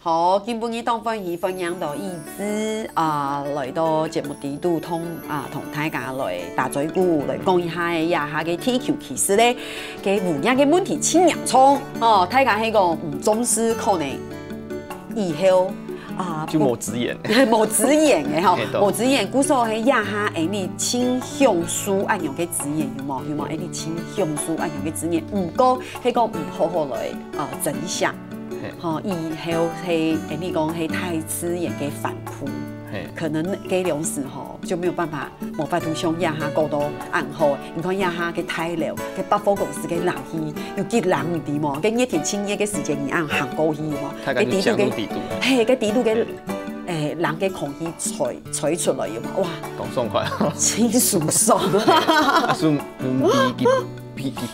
好，今晡日當歡喜分享到意志來到節目底度同大家來打嘴鼓，來講一下也下嘅 TQ 其實咧嘅有影嘅問題千洋蔥大家係個唔重視可能以後就冇字眼，冇字眼嘅吼，冇字眼，古說係也下誒你傾向書按用嘅字眼有冇？誒你傾向書按用嘅字眼，唔過係個唔好好來整想。以後係你講係太字眼嘅反撲，可能嗰兩時就沒有辦法，無法度像亞下過到暗號。你看亞下嘅太流，嘅百貨公司嘅人氣，又幾人唔啲嘛？嘅熱天清夜嘅時間而按行過去嘛？嘅地度嘅，係嘅地度嘅人嘅空氣吹出來嘛？哇！講爽快，清爽爽。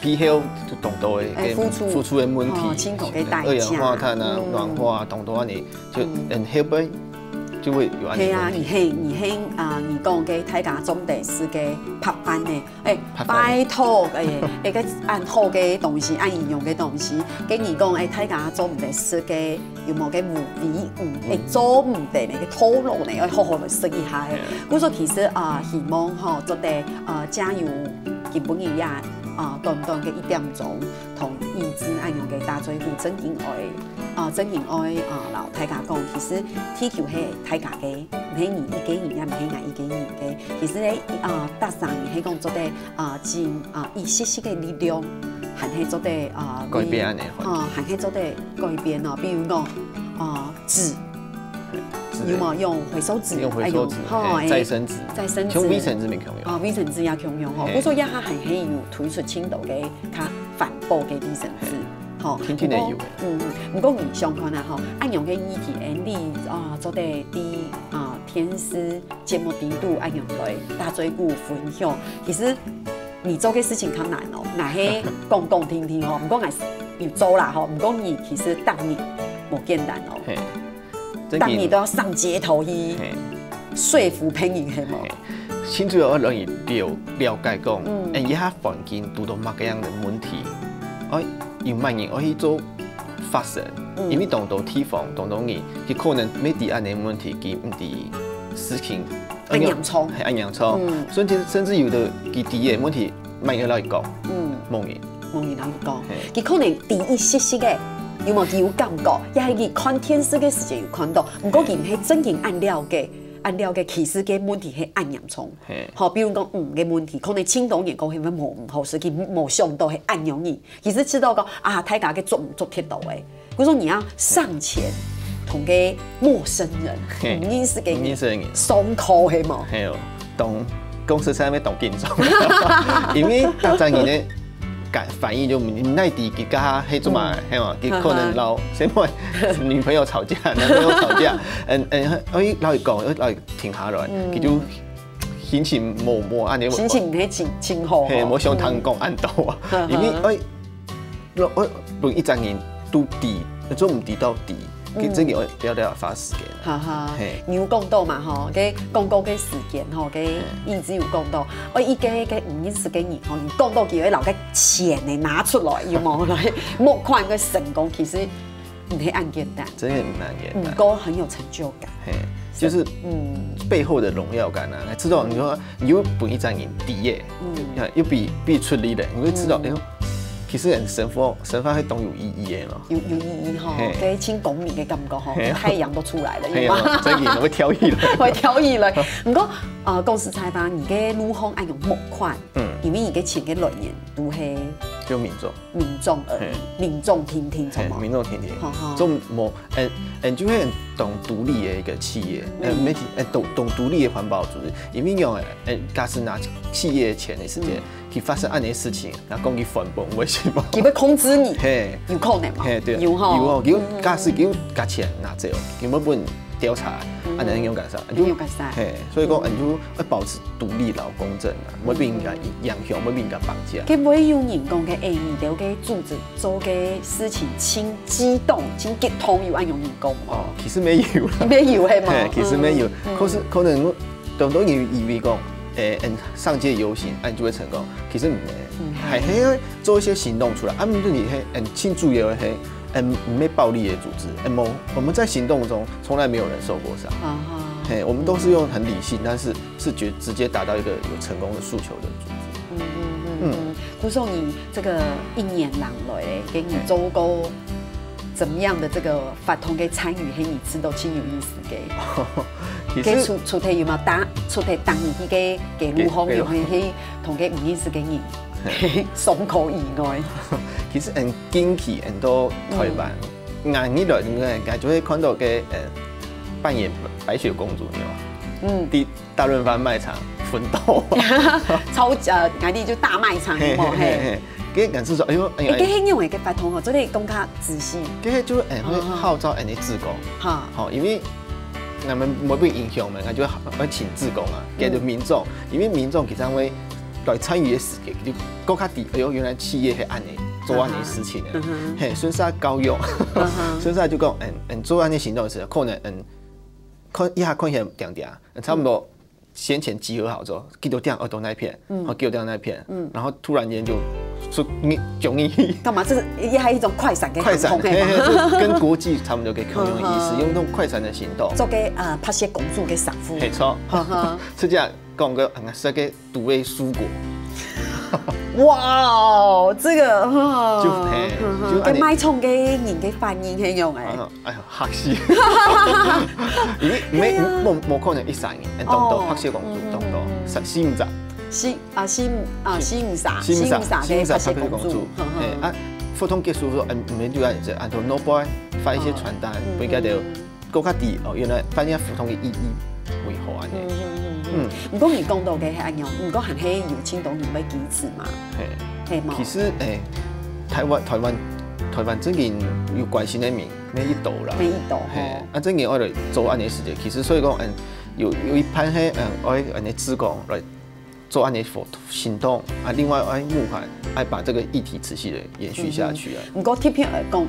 皮後就動到嘅付出嘅問題，辛苦嘅代價，二氧化碳啊、暖化啊，動到安尼就後邊就會有安尼。係啊，你講嘅大家總得是嘅拍板嘅，拜託個按好嘅東西，按應用嘅東西，跟你講大家總唔得是嘅有冇嘅無理做唔得嘅討論嚟，要好好嚟識一下。我說其實希望做得加油，今晡日也。短短嘅1點鐘，同意志按用嘅打嘴鼓，真心愛老大家講，其實 TQ 係大家嘅，唔係你一個人，也唔係我一個人嘅。其實咧搭上係講做得真一些些嘅力量，還係做得改變嘅，還係做得改變咯。比如講紙。有冇用回收紙？用回收紙，再生紙，用微生紙咪強用。微生紙也強用吼。我說一下係可以有推出青島嘅較環保嘅微生紙，吼。天天都有嘅。唔過唔相看啊吼，按用嘅議題，你做得啲天師節目底度按用來打嘴鼓分享。其實你做嘅事情較難哦，嗱係講聽聽吼，唔講係要做啦吼，唔講你其實當你冇簡單哦。當你都要上街頭去說服朋友係冇？先主要讓你了解講，以下環境遇到乜嘢樣嘅問題，要乜嘢可以做發生，因為當到地方當到你，佢可能未啲安嘅問題，佢唔啲事情按洋蔥，係按洋蔥，甚至有的佢啲嘅問題，乜嘢嚟講，冇嘢嚟講，佢可能第一些些嘅。有冇有感覺？也係佢看電視嘅時間有看到，唔過佢係真正按了嘅，其實嘅問題係按洋蔥。好，比如講嘅問題，可能青島人講係乜冇唔好，實際冇想到係按容易。其實知道講大家嘅做唔做得到嘅，嗰種你要上前同嘅陌生人，唔認識嘅人，鬆口係冇。係哦，當公司上面當緊張，因為大陣人咧。反應就唔耐啲，佢家喺做埋係嘛？佢可能老先為女朋友吵架，男朋友吵架，老嚟講，老嚟停下來，佢就心情冇按呢，心情唔係真好，係冇想通講按到啊，因為我一陣人都低，做唔低到低。佢真係要花時間。你有講到嘛吼，嘅廣告嘅時間吼，嘅意志有講到，依家嘅唔認識嘅人吼，你講到佢留嘅錢嚟拿出來，要冇來募款嘅成功，其實唔係咁簡單，真係唔簡單。唔過很有成就感，就是背後的榮耀感啊！知道你說你又本一陣人底嘅，又比出力嘅，你會知道其實人神話係當有意義嘅嘛，有意義吼，嘅千公民嘅感覺吼，太陽都出來了，係嘛？真係會挑起來，會挑起來。唔過公司採訪而家如何按用募款，因為而家錢嘅來源都係就民眾而已，民眾聽聽，民眾聽聽，仲冇就係當獨立嘅一個企業，媒體當獨立嘅環保組織，因為用假使拿企業嘅錢嘅時間。佢發生安呢事情，然後講佢反崩，為什麼？佢要控制你，有可能嘛？有吼，佢假使佢加錢拿走，佢冇本調查，安尼樣幹啥？所以講，就要保持獨立然後公正啊，唔好俾人家影響，唔好俾人家綁架。佢唔會有人講嘅，你條嘅組織做嘅事情，真激動、真激動，有按用人講嘛？其實沒有啦，沒有係嘛？其實沒有，可能當當以為講。上街遊行，就會成功。其實唔係，係做一些行動出來。對你慶祝嘅没暴力的组织，我们在行动中从来没有人受过伤。我们都是用很理性，但是直接达到一个有成功的诉求的组织。顾总，你这个1年来给你做过怎么样的这个法通给参与，嘿，你知道真有意思嘅。给出题有冇出题当你去给路方有去同嘅唔意思嘅人松口以外。其實近期都台灣硬呢來就會看到嘅扮演白雪公主你嘛，大潤發賣場奮鬥，外地就大賣場冇嘿。佢人是說，哎呦，佢輕用嘅法通哦，做啲更加仔細。佢就會號召人哋志工，好，因為我們冇被影響嘛，我就會請志工啊，給到民眾，因為民眾其實會來參與嘅時間，就更加啲，哎呦，原來企業係按呢做按呢事情嘅，嘿，所以係高用，所以就講，做按呢行動嘅時候，可能一下看起來點點，差不多先前集合好之後，給到這樣耳朵那一片，好，給到這樣那一片，然後突然間就出迥異。幹嘛？這是也係一種快閃嘅行動，跟國際差不多嘅共用的意思，用那種快閃的行動。做個白雪公主嘅衫褲。沒錯，是這樣講個是個獨為蔬果。哇，這個就跟賣蟲嘅人嘅反應係用誒。哎呀，嚇死！冇可能1-3年，當到白雪公主，當到4-5集。4-5集嘅白雪公主。普通結束說，唔免就係按照 No Boy 發一些傳單，不應該就更加啲哦。原來發現普通嘅意義為何安尼？唔過你講到嘅係安樣，唔過係喺有青島你會幾次嘛？係嘛？其實台灣真件有關心的面咩一度啦，咩一度啊真件我哋做安尼事情，其實所以講有一派係我安尼志工來做安尼行動啊，另外愛募款，愛把這個議題持續的延續下去啊。唔過特別來講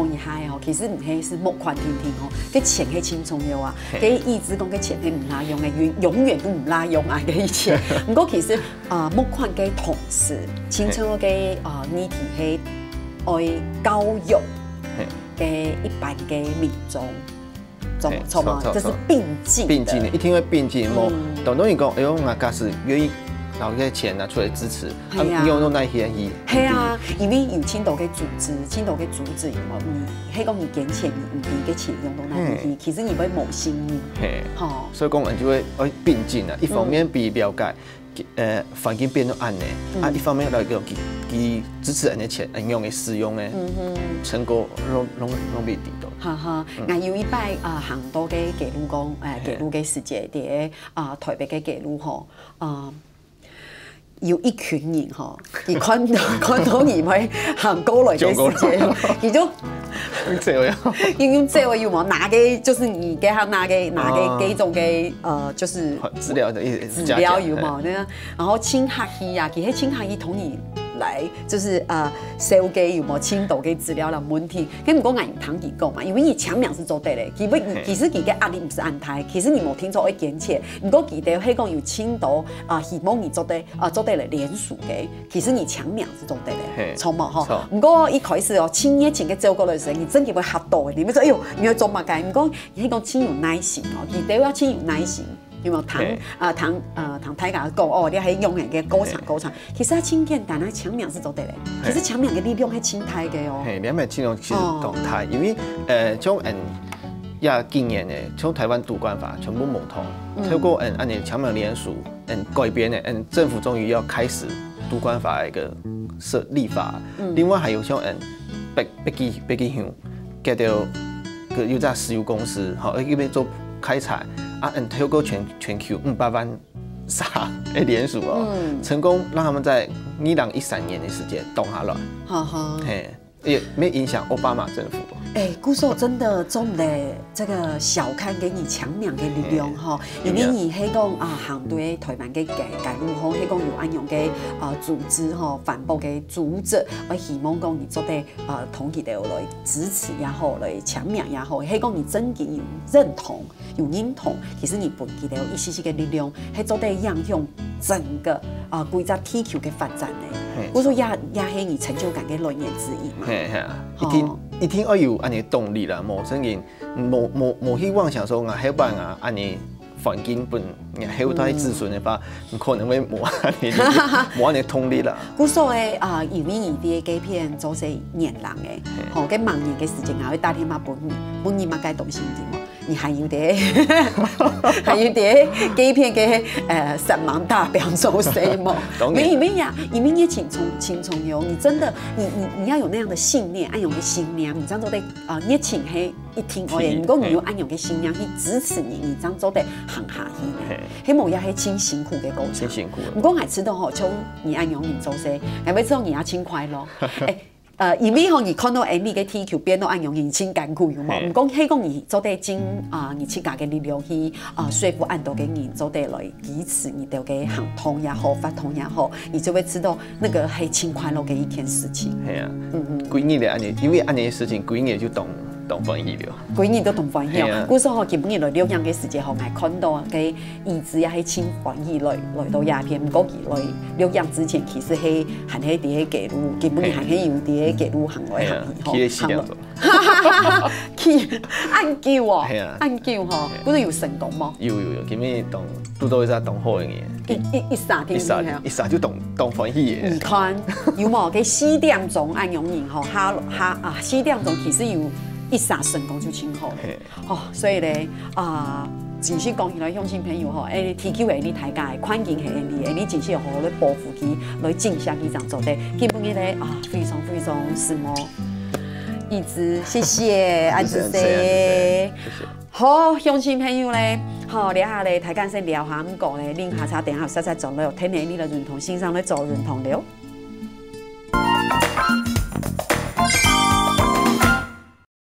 一下哦，其實唔係是募款聽聽哦，個錢係輕重要啊，個意思講個錢係唔拉用嘅，永遠都唔拉用啊嘅錢。唔過其實募款嘅同時，清楚嘅議題係愛教育嘅一般嘅民眾。錯嘛，這是並進的，一定會並進。當然講，哎呦，我假使願意拿啲錢拿出來支持，用到那些意。係啊，因為有青島嘅組織有冇？你係講你捐錢，你唔俾嘅錢用到那啲，其實你會冇心意。好，所以講人就會並進啊，一方面比了解。環境變到安呢，一方面來個佢支持人嘅錢，用嘅使用嘅成果攏未抵到。哈哈，我有一擺行多嘅記錄講，記錄嘅時節啲台北嘅記錄吼，有一群人吼，佢看到你咪行過來嘅時節，佢就用這位有冇拿給，就是你給他拿給幾種嘅就是資料的資料有冇呢？然後青客醫啊，其實青客醫同你來就是收集有冇青島嘅資料啦問題，咁唔過我唔通佢講嘛，因為你強명是做對的，其實佢嘅壓力唔是安泰，其實你冇聽錯會捐錢，唔過佢哋係講有青島希望你做對嚟連署嘅，其實你強명是做對的，錯冇嗬？唔過一開始哦，青葉錢嘅照顧嘅時候，你真係會嚇到嘅，你咪說哎呦，你要做乜嘅？唔過你係講青有耐心哦，佢哋要青有耐心。有冇同大家講哦？你係用人嘅歌唱，其實青簡單，強명是做對的。其實強명嘅力量係青態嘅哦。係，兩面青龍其實動態，因為從近年嘅，從台灣獨官法全部冇通，透過按你強명聯署改變嘅，政府終於要開始獨官法嘅一個立法。另外還有像北基鄉，叫做有隻石油公司，好，佢要做開採。透過全球500萬沙的聯署哦，成功讓他們在2013年的時間動下來，也沒影響奧巴馬政府。顧總真的總的這個小看給你強명嘅力量哈，因為你係講行對台灣嘅介入吼，係講有安樣嘅組織吼，反駁嘅組織，我希望講你做得同佢哋來支持也好，來強명也好，係講你真嘅有認同，其實你本佢哋有一絲絲嘅力量，係做得影響整个规则 TQ 嘅发展咧。我说也係你成就感嘅來源之一嘛。係啊，一定要有安尼動力啦，無甚件，無希望想說後班安尼環境本後代子孫嘅話，可能會無安尼動力啦。古所謂因為伊啲嘅片做些年人嘅，嘅盲年嘅事情也會打電話本年嘛該動心啲。你還有啲幾片嘅神盲代表做什麼？因為你青蔥油，你真的你要有那樣的信念，按用嘅信念，你這樣做得熱情係一聽我嘅，如果你有按用嘅信念去支持你這樣做得行下去，希望也係真辛苦嘅過程。辛苦。唔講係知道吼，從你按用你做些，係咪知道你要輕快樂？因為吼，你看到你嘅 TQ 變到按用你真艱苦，有冇？唔講，係講你做得真你自家嘅力量去說服按到嘅人做得來支持你哋嘅行通也好，發通也好，你就會知道那個係真快樂嘅一件事情。係啊，幾年嚟按呢，因為按呢嘅事情，幾年就動歡喜了。幾年都動歡喜哦。古時候基本上來療養嘅時節，後係看到嘅兒子也係真歡喜來到鴉片，唔過佢來療養之前，其實係行喺啲嘅路，基本上係有啲嘅路行來行去，行來。去按叫喎，按叫嗬，嗰度有成功冇？有，基本動拄到一隻動好嘅嘢。一撒就動歡喜嘅。你看有冇？佢4點鐘按用人嗬，4點鐘其實有。一撒成功就真好哦，所以咧真是講起來，鄉親朋友吼，TQ 係你大家嘅環境係你真是好好嚟保護佢，來正向佢這樣做的，基本嘅咧非常是麼，一直謝謝安子姐，好鄉親朋友咧，好聊下咧，大家先聊下咁講咧，拎下茶，等下實做了，聽你嚟認同，線上嚟做認同了。